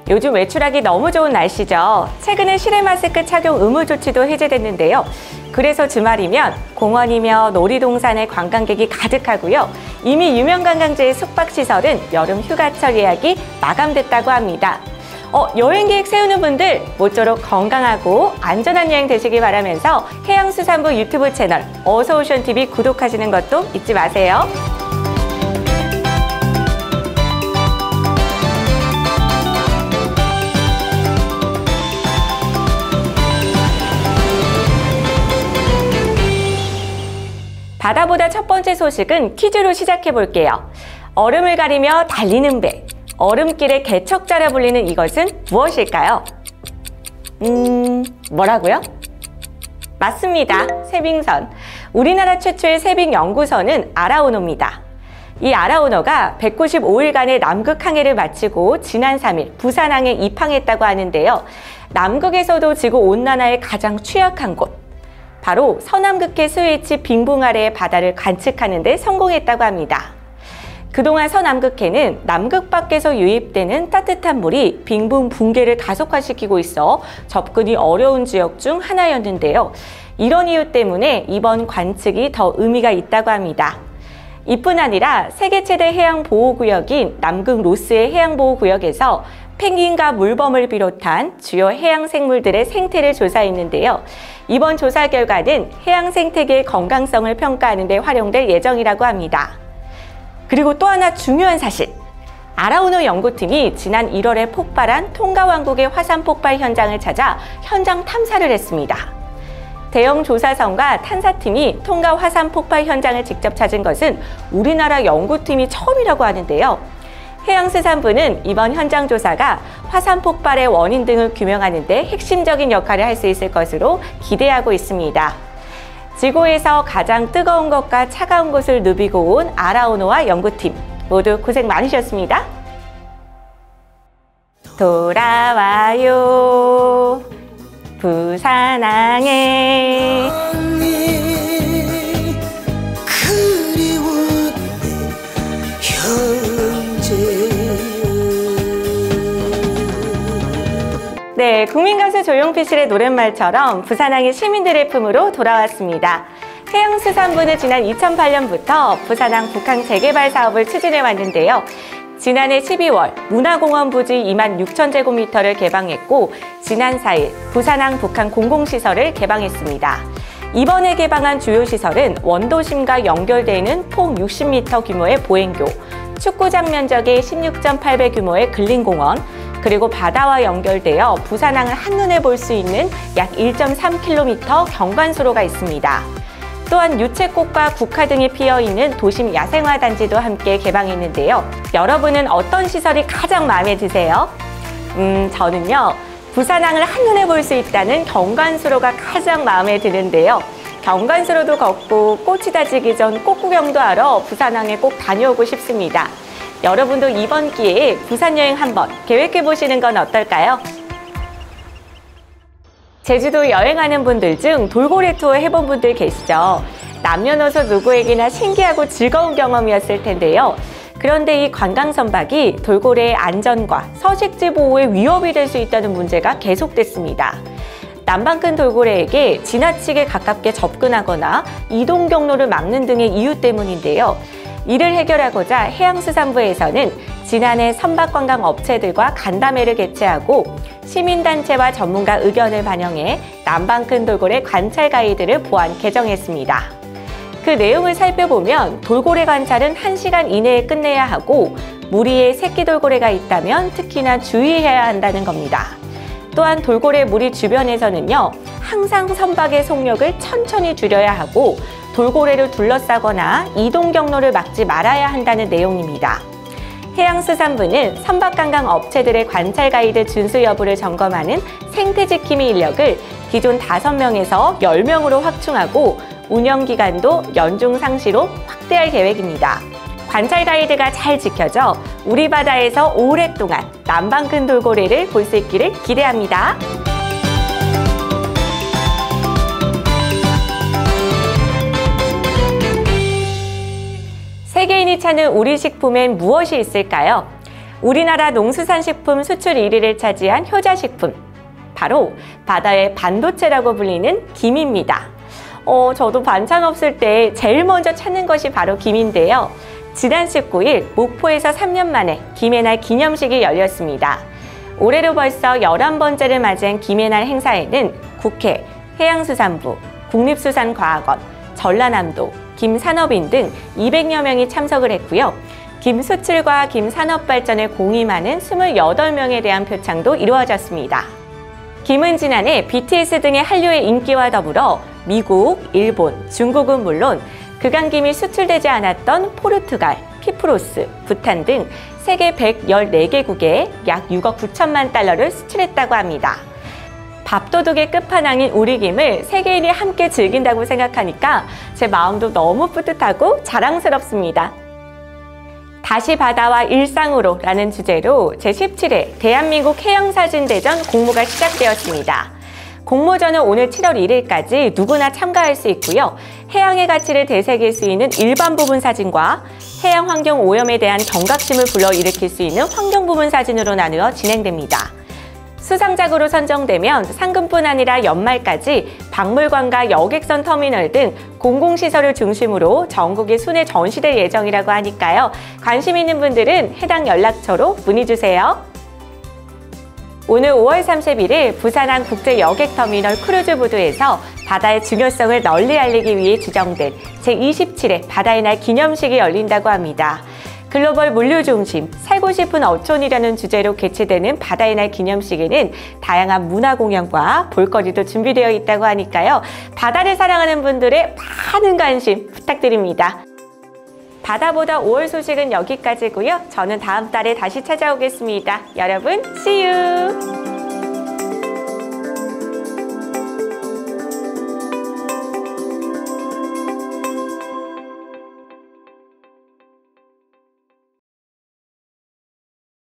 요즘 외출하기 너무 좋은 날씨죠. 최근에 실외 마스크 착용 의무 조치도 해제됐는데요. 그래서 주말이면 공원이며 놀이동산에 관광객이 가득하고요. 이미 유명 관광지의 숙박시설은 여름 휴가철 예약이 마감됐다고 합니다. 여행 계획 세우는 분들 모쪼록 건강하고 안전한 여행 되시길 바라면서 해양수산부 유튜브 채널 어서오션TV 구독하시는 것도 잊지 마세요. 바다보다 첫 번째 소식은 퀴즈로 시작해 볼게요. 얼음을 가리며 달리는 배, 얼음길의 개척자라 불리는 이것은 무엇일까요? 뭐라고요? 맞습니다. 세빙선. 우리나라 최초의 세빙 연구선은 아라오노입니다. 이 아라오노가 195일간의 남극 항해를 마치고 지난 3일 부산항에 입항했다고 하는데요. 남극에서도 지구온난화에 가장 취약한 곳, 바로 서남극해 스위치 빙봉 아래의 바다를 관측하는 데 성공했다고 합니다. 그동안 서남극해는 남극 밖에서 유입되는 따뜻한 물이 빙봉 붕괴를 가속화시키고 있어 접근이 어려운 지역 중 하나였는데요. 이런 이유 때문에 이번 관측이 더 의미가 있다고 합니다. 이뿐 아니라 세계 최대 해양보호구역인 남극 로스의 해양보호구역에서 펭귄과 물범을 비롯한 주요 해양생물들의 생태를 조사했는데요. 이번 조사 결과는 해양생태계의 건강성을 평가하는 데 활용될 예정이라고 합니다. 그리고 또 하나 중요한 사실. 아라오노 연구팀이 지난 1월에 폭발한 통가왕국의 화산 폭발 현장을 찾아 현장 탐사를 했습니다. 대형 조사선과 탐사팀이 통가 화산 폭발 현장을 직접 찾은 것은 우리나라 연구팀이 처음이라고 하는데요. 해양수산부는 이번 현장 조사가 화산 폭발의 원인 등을 규명하는 데 핵심적인 역할을 할 수 있을 것으로 기대하고 있습니다. 지구에서 가장 뜨거운 것과 차가운 것을 누비고 온 아라오노와 연구팀 모두 고생 많으셨습니다. 돌아와요 부산항에. 네, 국민가수 조용필 씨의 노랫말처럼 부산항이 시민들의 품으로 돌아왔습니다. 해양수산부는 지난 2008년부터 부산항 북항 재개발 사업을 추진해 왔는데요. 지난해 12월 문화공원 부지 26,000제곱미터를 개방했고 지난 4일 부산항 북항 공공시설을 개방했습니다. 이번에 개방한 주요 시설은 원도심과 연결되는 폭 60m 규모의 보행교, 축구장 면적의 16.8배 규모의 근린공원, 그리고 바다와 연결되어 부산항을 한눈에 볼 수 있는 약 1.3km 경관수로가 있습니다. 또한 유채꽃과 국화 등이 피어있는 도심 야생화 단지도 함께 개방했는데요. 여러분은 어떤 시설이 가장 마음에 드세요? 저는요, 부산항을 한눈에 볼 수 있다는 경관수로가 가장 마음에 드는데요. 경관수로도 걷고 꽃이 다지기 전 꽃구경도 하러 부산항에 꼭 다녀오고 싶습니다. 여러분도 이번 기회에 부산 여행 한번 계획해 보시는 건 어떨까요? 제주도 여행하는 분들 중 돌고래 투어 해본 분들 계시죠? 남녀노소 누구에게나 신기하고 즐거운 경험이었을 텐데요. 그런데 이 관광 선박이 돌고래의 안전과 서식지 보호에 위협이 될 수 있다는 문제가 계속됐습니다. 남방큰 돌고래에게 지나치게 가깝게 접근하거나 이동 경로를 막는 등의 이유 때문인데요. 이를 해결하고자 해양수산부에서는 지난해 선박관광 업체들과 간담회를 개최하고 시민단체와 전문가 의견을 반영해 남방큰 돌고래 관찰 가이드를 보완 개정했습니다. 그 내용을 살펴보면 돌고래 관찰은 1시간 이내에 끝내야 하고 무리에 새끼 돌고래가 있다면 특히나 주의해야 한다는 겁니다. 또한 돌고래 무리 주변에서는요, 항상 선박의 속력을 천천히 줄여야 하고 돌고래를 둘러싸거나 이동 경로를 막지 말아야 한다는 내용입니다. 해양수산부는 선박관광 업체들의 관찰 가이드 준수 여부를 점검하는 생태지킴이 인력을 기존 5명에서 10명으로 확충하고 운영기간도 연중 상시로 확대할 계획입니다. 관찰 가이드가 잘 지켜져 우리 바다에서 오랫동안 남방큰 돌고래를 볼 수 있기를 기대합니다. 세계인이 찾는 우리 식품엔 무엇이 있을까요? 우리나라 농수산식품 수출 1위를 차지한 효자식품, 바로 바다의 반도체라고 불리는 김입니다. 저도 반찬 없을 때 제일 먼저 찾는 것이 바로 김인데요. 지난 19일 목포에서 3년 만에 김의 날 기념식이 열렸습니다. 올해로 벌써 11번째를 맞이한 김의 날 행사에는 국회, 해양수산부, 국립수산과학원, 전라남도, 김산업인 등 200여 명이 참석을 했고요. 김 수출과 김 산업 발전을 공임하는 28명에 대한 표창도 이루어졌습니다. 김은 지난해 BTS 등의 한류의 인기와 더불어 미국, 일본, 중국은 물론 그간김이 수출되지 않았던 포르투갈, 키프로스, 부탄 등 세계 114개국에 약 6억 9천만 달러를 수출했다고 합니다. 밥도둑의 끝판왕인 우리 김을 세계인이 함께 즐긴다고 생각하니까 제 마음도 너무 뿌듯하고 자랑스럽습니다. 다시 바다와 일상으로 라는 주제로 제17회 대한민국 해양사진대전 공모가 시작되었습니다. 공모전은 오늘 7월 1일까지 누구나 참가할 수 있고요. 해양의 가치를 되새길 수 있는 일반 부분 사진과 해양 환경 오염에 대한 경각심을 불러일으킬 수 있는 환경 부분 사진으로 나누어 진행됩니다. 수상작으로 선정되면 상금뿐 아니라 연말까지 박물관과 여객선 터미널 등 공공시설을 중심으로 전국에 순회 전시될 예정이라고 하니까요. 관심 있는 분들은 해당 연락처로 문의주세요. 오늘 5월 31일 부산항 국제여객터미널 크루즈부두에서 바다의 중요성을 널리 알리기 위해 지정된 제27회 바다의 날 기념식이 열린다고 합니다. 글로벌 물류 중심, 살고 싶은 어촌이라는 주제로 개최되는 바다의 날 기념식에는 다양한 문화 공연과 볼거리도 준비되어 있다고 하니까요. 바다를 사랑하는 분들의 많은 관심 부탁드립니다. 바다보다 5월 소식은 여기까지고요. 저는 다음 달에 다시 찾아오겠습니다. 여러분, see you!